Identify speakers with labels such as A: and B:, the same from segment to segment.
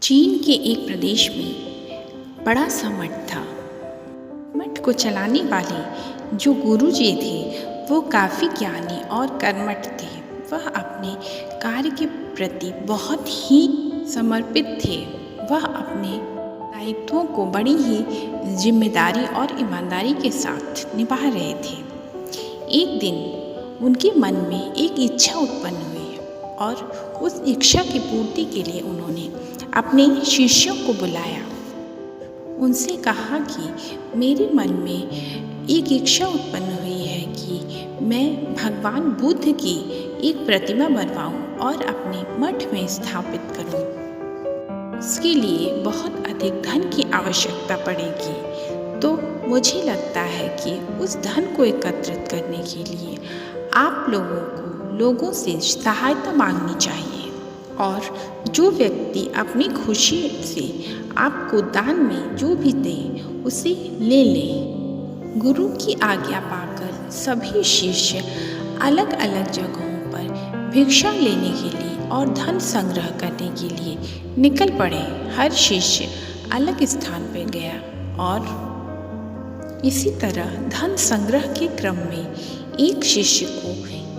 A: चीन के एक प्रदेश में बड़ा सा मठ था। मठ को चलाने वाले जो गुरुजी थे वो काफ़ी ज्ञानी और कर्मठ थे। वह अपने कार्य के प्रति बहुत ही समर्पित थे। वह अपने दायित्वों को बड़ी ही जिम्मेदारी और ईमानदारी के साथ निभा रहे थे। एक दिन उनके मन में एक इच्छा उत्पन्न हुई और उस इच्छा की पूर्ति के लिए उन्होंने अपने शिष्यों को बुलाया। उनसे कहा कि मेरे मन में एक इच्छा उत्पन्न हुई है कि मैं भगवान बुद्ध की एक प्रतिमा बनवाऊं और अपने मठ में स्थापित करूं। उसके लिए बहुत अधिक धन की आवश्यकता पड़ेगी, तो मुझे लगता है कि उस धन को एकत्रित करने के लिए आप लोगों से सहायता मांगनी चाहिए और जो व्यक्ति अपनी खुशी से आपको दान में जो भी दे उसे ले ले। गुरु की आज्ञा पाकर सभी शिष्य अलग अलग जगहों पर भिक्षा लेने के लिए और धन संग्रह करने के लिए निकल पड़े। हर शिष्य अलग स्थान पर गया और इसी तरह धन संग्रह के क्रम में एक शिष्य को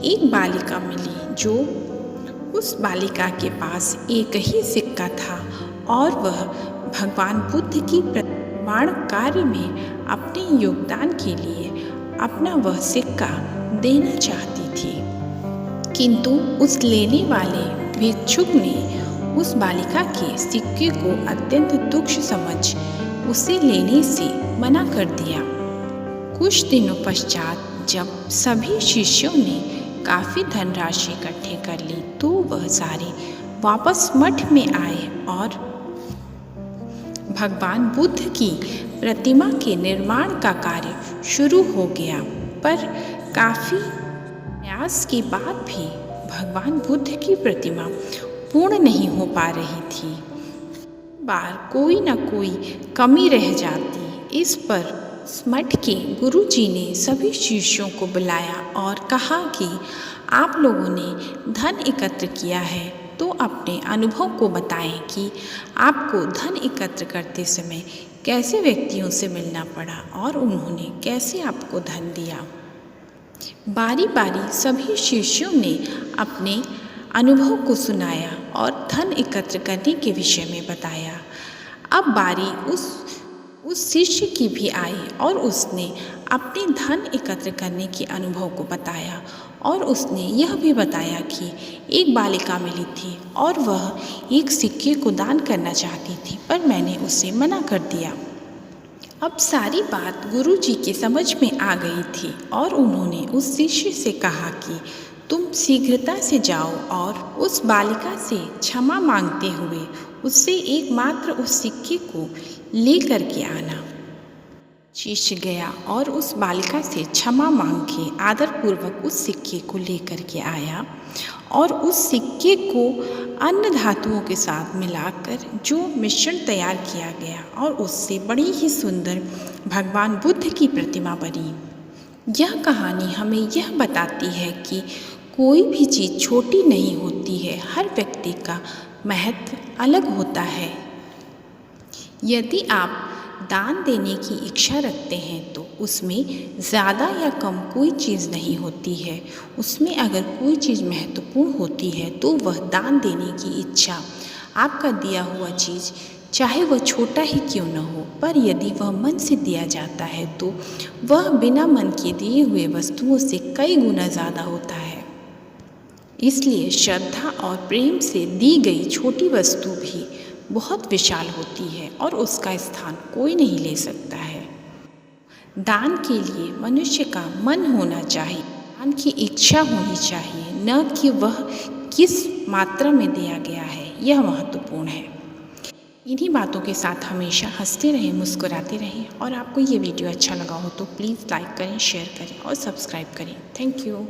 A: एक बालिका मिली। जो उस बालिका के पास एक ही सिक्का था और वह भगवान बुद्ध की निर्माण कार्य में अपने योगदान के लिए अपना वह सिक्का देना चाहती थी, किंतु उस लेने वाले भिक्षुक ने उस बालिका के सिक्के को अत्यंत तुच्छ समझ उसे लेने से मना कर दिया। कुछ दिनों पश्चात जब सभी शिष्यों ने काफ़ी धनराशि इकट्ठे कर ली तो वह सारे वापस मठ में आए और भगवान बुद्ध की प्रतिमा के निर्माण का कार्य शुरू हो गया। पर काफ़ी प्रयास के बाद भी भगवान बुद्ध की प्रतिमा पूर्ण नहीं हो पा रही थी। बार कोई न कोई कमी रह जाती। इस पर मठ के गुरुजी ने सभी शिष्यों को बुलाया और कहा कि आप लोगों ने धन एकत्र किया है तो अपने अनुभव को बताएं कि आपको धन एकत्र करते समय कैसे व्यक्तियों से मिलना पड़ा और उन्होंने कैसे आपको धन दिया। बारी बारी सभी शिष्यों ने अपने अनुभव को सुनाया और धन एकत्र करने के विषय में बताया। अब बारी उस शिष्य की भी आई और उसने अपने धन एकत्र करने के अनुभव को बताया और उसने यह भी बताया कि एक बालिका मिली थी और वह एक सिक्के को दान करना चाहती थी, पर मैंने उसे मना कर दिया। अब सारी बात गुरुजी के समझ में आ गई थी और उन्होंने उस शिष्य से कहा कि तुम शीघ्रता से जाओ और उस बालिका से क्षमा मांगते हुए उससे एकमात्र उस सिक्के को ले करके आना। शिष्य गया और उस बालिका से क्षमा मांग के आदरपूर्वक उस सिक्के को ले करके आया और उस सिक्के को अन्य धातुओं के साथ मिलाकर जो मिश्रण तैयार किया गया और उससे बड़ी ही सुंदर भगवान बुद्ध की प्रतिमा बनी। यह कहानी हमें यह बताती है कि कोई भी चीज़ छोटी नहीं होती है, हर व्यक्ति का महत्व अलग होता है। यदि आप दान देने की इच्छा रखते हैं तो उसमें ज़्यादा या कम कोई चीज़ नहीं होती है। उसमें अगर कोई चीज़ महत्वपूर्ण होती है तो वह दान देने की इच्छा। आपका दिया हुआ चीज़ चाहे वह छोटा ही क्यों न हो, पर यदि वह मन से दिया जाता है तो वह बिना मन के दिए हुए वस्तुओं से कई गुना ज़्यादा होता है। इसलिए श्रद्धा और प्रेम से दी गई छोटी वस्तु भी बहुत विशाल होती है और उसका स्थान कोई नहीं ले सकता है। दान के लिए मनुष्य का मन होना चाहिए, दान की इच्छा होनी चाहिए, न कि वह किस मात्रा में दिया गया है, यह महत्वपूर्ण है। इन्हीं बातों के साथ हमेशा हंसते रहें, मुस्कुराते रहें और आपको ये वीडियो अच्छा लगा हो तो प्लीज़ लाइक करें, शेयर करें और सब्सक्राइब करें। Thank you.